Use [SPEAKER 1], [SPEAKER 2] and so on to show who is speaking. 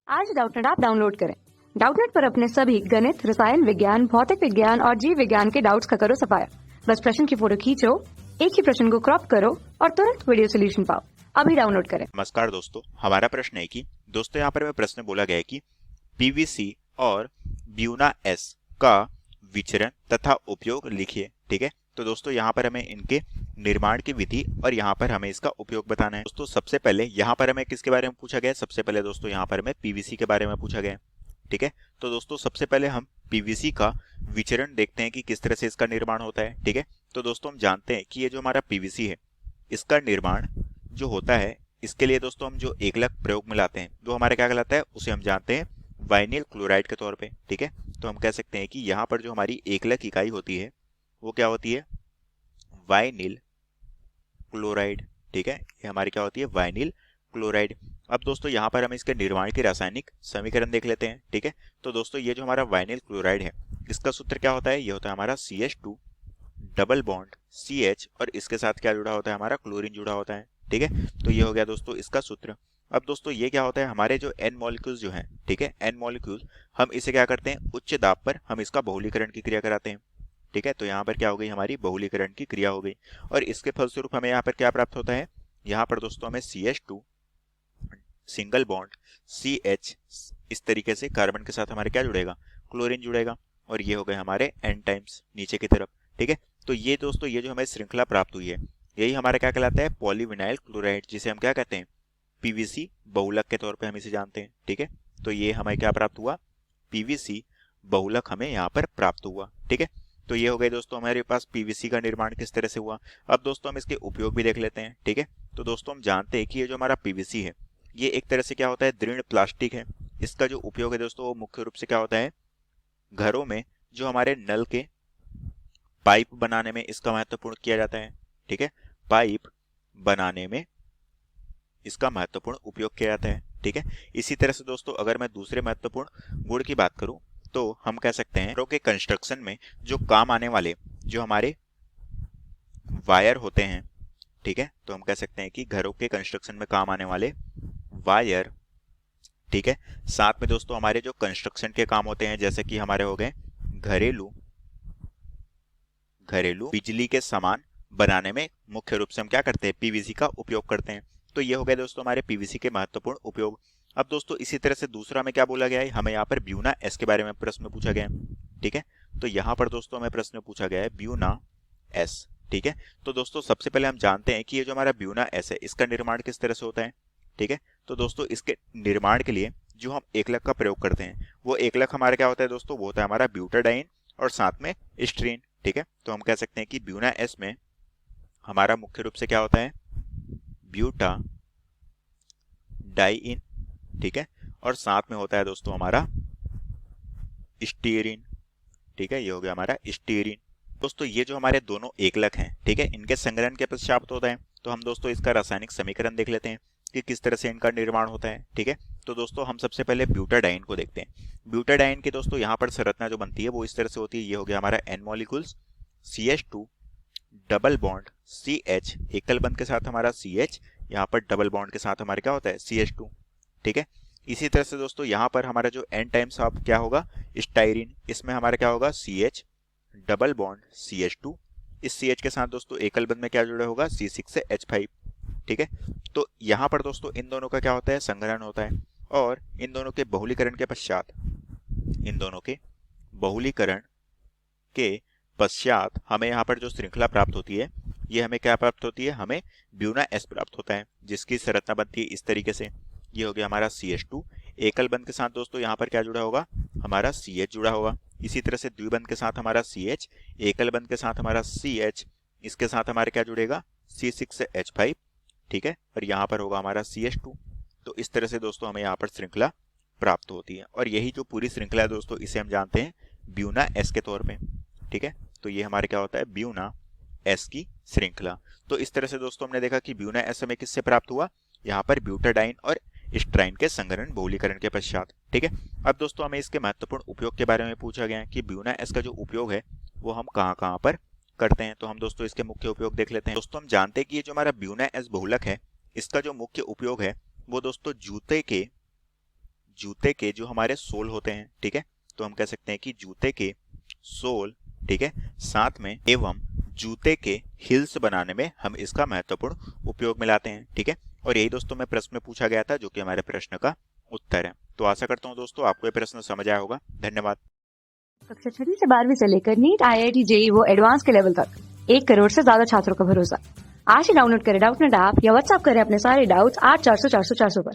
[SPEAKER 1] आज Doubtnut app download करें। Doubtnut पर अपने सभी गणित, रसायन विज्ञान, भौतिक विज्ञान और जीव विज्ञान के डाउट्स का करो सफाया। बस प्रश्न की फोटो खींचो, एक ही प्रश्न को क्रॉप करो और तुरंत वीडियो सोल्यूशन पाओ। अभी डाउनलोड करें।
[SPEAKER 2] नमस्कार दोस्तों, हमारा प्रश्न है कि दोस्तों यहाँ पर हमें प्रश्न बोला गया है कि पीवीसी और ब्यूना एस का विचरण तथा उपयोग लिखिए। ठीक है, तो दोस्तों यहाँ पर हमें इनके निर्माण की विधि और यहाँ पर हमें इसका उपयोग बताना है। दोस्तों सबसे पहले यहाँ पर हमें किसके बारे में पूछा गया है? सबसे पहले दोस्तों यहाँ पर हमें पीवीसी के बारे में पूछा गया है। ठीक है, तो दोस्तों सबसे पहले हम पीवीसी का विचरण देखते हैं कि किस तरह से इसका निर्माण होता है। ठीक है, तो दोस्तों हम जानते हैं कि ये जो हमारा पीवीसी है इसका निर्माण जो होता है, इसके लिए दोस्तों हम जो एकलक प्रयोग में लाते हैं जो हमारे क्या कहलाता है, उसे हम जानते हैं वाइनिल क्लोराइड के तौर पे। ठीक है, तो हम कह सकते हैं कि यहाँ पर जो हमारी एकलक इकाई होती है वो क्या होती है? Vinyl chloride. ठीक है, ये हमारी क्या होती है? Vinyl chloride. अब दोस्तों यहाँ पर हम इसके निर्माण के रासायनिक समीकरण देख लेते हैं। ठीक है, तो दोस्तों ये जो हमारा वाइनिल क्लोराइड है इसका सूत्र क्या होता है? ये होता है हमारा CH2 डबल बॉन्ड CH और इसके साथ क्या जुड़ा होता है? हमारा क्लोरीन जुड़ा होता है। ठीक है, तो ये हो गया दोस्तों इसका सूत्र। अब दोस्तों ये क्या होता है? हमारे जो N मॉलिक्यूल्स जो हैं, ठीक है, N मॉलिक्यूल हम इसे क्या करते हैं? उच्च दाब पर हम इसका बहुलीकरण की क्रिया कराते हैं। ठीक है, तो यहाँ पर क्या हो गई? हमारी बहुलीकरण की क्रिया हो गई और इसके फलस्वरूप हमें यहाँ पर क्या प्राप्त होता है? यहाँ पर दोस्तों हमें CH2 सिंगल बॉन्ड CH इस तरीके से कार्बन के साथ हमारे क्या जुड़ेगा? क्लोरीन जुड़ेगा और ये हो गए हमारे N टाइम्स नीचे की तरफ। ठीक है, तो ये दोस्तों ये जो हमें श्रृंखला प्राप्त हुई है यही हमारा क्या कहलाता है? पॉलीविनाइल क्लोराइड, जिसे हम क्या कहते हैं? पीवीसी बहुलक के तौर पे हम इसे जानते हैं। ठीक है, तो ये हमें क्या प्राप्त हुआ? पीवीसी बहुलक हमें यहाँ पर प्राप्त हुआ। ठीक है, तो ये हो गए दोस्तों हमारे पास पीवीसी का निर्माण किस तरह से हुआ। अब दोस्तों हम इसके उपयोग भी देख लेते हैं। ठीक है, तो दोस्तों हम जानते हैं कि ये जो हमारा पीवीसी है ये एक तरह से क्या होता है? दृढ़ प्लास्टिक है। इसका जो उपयोग है दोस्तों वो मुख्य रूप से क्या होता है? घरों में जो हमारे नल के पाइप बनाने में इसका महत्वपूर्ण किया जाता है। ठीक है, पाइप बनाने में इसका महत्वपूर्ण उपयोग किया जाता है। ठीक है, इसी तरह से दोस्तों अगर मैं दूसरे महत्वपूर्ण गुण की बात करूं तो हम कह सकते हैं घरों के कंस्ट्रक्शन में जो काम आने वाले जो हमारे वायर होते हैं। ठीक है, तो हम कह सकते हैं कि घरों के कंस्ट्रक्शन में काम आने वाले वायर। ठीक है, साथ में दोस्तों हमारे जो कंस्ट्रक्शन के काम होते हैं जैसे कि हमारे हो गए घरेलू बिजली के सामान बनाने में मुख्य रूप से हम क्या करते हैं? पीवीसी का उपयोग करते हैं। तो ये हो गए दोस्तों हमारे पीवीसी के महत्वपूर्ण उपयोग। अब दोस्तों इसी तरह से दूसरा हमें क्या बोला गया है? हमें यहाँ पर ब्यूना एस के बारे में प्रश्न पूछा गया है। ठीक है, तो यहाँ पर दोस्तों हमें प्रश्न पूछा गया है ब्यूना एस। ठीक है, तो दोस्तों सबसे पहले हम जानते हैं कि ये जो हमारा ब्यूना एस है इसका निर्माण किस तरह से होता है। ठीक है, तो दोस्तों इसके निर्माण के लिए जो हम एकलक का प्रयोग करते हैं वो एकलक हमारा क्या होता है दोस्तों? वो होता है हमारा ब्यूटाडाइन और साथ में स्ट्रीन। ठीक है, तो हम कह सकते हैं कि ब्यूना एस में हमारा मुख्य रूप से क्या होता है? Buta diene. ठीक है, और साथ में होता है दोस्तों हमारा स्टीयरिन। ठीक है, ये हो गया हमारा स्टीयरिन। दोस्तों ये जो हमारे दोनों एकलक हैं, ठीक है, इनके संग्रहण के पश्चात होता है। तो हम दोस्तों इसका रासायनिक समीकरण देख लेते हैं कि किस तरह से इनका निर्माण होता है। ठीक है, तो दोस्तों हम सबसे पहले ब्यूटाडाइन को देखते हैं। ब्यूटाडाइन की दोस्तों यहाँ पर संरचना जो बनती है वो इस तरह से होती है। ये हो गया हमारा N molecules CH2 double bond CH, एकल बंध के साथ हमारा CH, यहाँ पर डबल बॉन्ड के साथ हमारे क्या होता है? CH2। ठीक है, इसी तरह से दोस्तों यहाँ पर हमारा जो N टाइम्स ऑफ क्या होगा? स्टाइरिन, इसमें हमारा क्या होगा? CH डबल बॉन्ड CH2, इस CH के साथ दोस्तों एकल बंध में क्या जुड़ा होगा? C6 से H5। ठीक है, तो यहाँ पर दोस्तों इन दोनों का क्या होता है? संग्रहण होता है और इन दोनों के बहुलीकरण के पश्चात हमें यहाँ पर जो श्रृंखला प्राप्त होती है ये हमें क्या प्राप्त होती है? हमें ब्यूना एस प्राप्त होता है, जिसकी संरचना बनती है इस तरीके से। ये हो गया हमारा CH2, एकल बंध के साथ दोस्तों यहाँ पर क्या जुड़ा होगा? हमारा CH जुड़ा होगा। इसी तरह से द्विबंध के साथ हमारा CH, एकल बंध के साथ हमारा CH, इसके साथ हमारे क्या जुड़ेगा? C6 से H5। ठीक है, और यहाँ पर होगा हमारा CH2। तो इस तरह से दोस्तों हमें यहाँ पर श्रृंखला प्राप्त होती है और यही जो पूरी श्रृंखला है दोस्तों इसे हम जानते हैं ब्यूना एस के तौर पे। ठीक है, तो ये हमारे क्या होता है? ब्यूना एस की श्रृंखला। तो इस तरह से दोस्तों हमने देखा कि ब्यूना एस हमें किससे प्राप्त हुआ? यहाँ पर ब्यूटाडाइन और स्ट्राइन के संग्रहण बहुलीकरण के पश्चात। ठीक है, अब दोस्तों हमें इसके महत्वपूर्ण उपयोग के बारे में पूछा गया है कि ब्यूना एस का जो उपयोग है वो हम कहाँ कहाँ पर करते हैं। तो हम दोस्तों इसके मुख्य उपयोग देख लेते हैं। दोस्तों हम जानते हैं कि ये जो हमारा ब्यूना एस बहुलक है इसका जो मुख्य उपयोग है वो दोस्तों जूते के जो हमारे सोल होते हैं, ठीक है, तो हम कह सकते हैं कि जूते के सोल, ठीक है, साथ में एवं जूते के हिल्स बनाने में हम इसका महत्वपूर्ण उपयोग में लाते हैं, ठीक है। और यही दोस्तों में प्रश्न में पूछा गया था, जो कि हमारे प्रश्न का उत्तर है। तो आशा करता हूँ दोस्तों आपको ये प्रश्न समझ आया होगा। धन्यवाद।
[SPEAKER 1] कक्षा 6 से 12वीं से लेकर नीट, IIT, JEE वो एडवांस के लेवल तक 1 करोड़ से ज्यादा छात्रों का भरोसा। आज ही डाउनलोड करें डाउटनेट ऐप या व्हाट्सएप करें अपने सारे डाउट्स 8400 400 400 पर।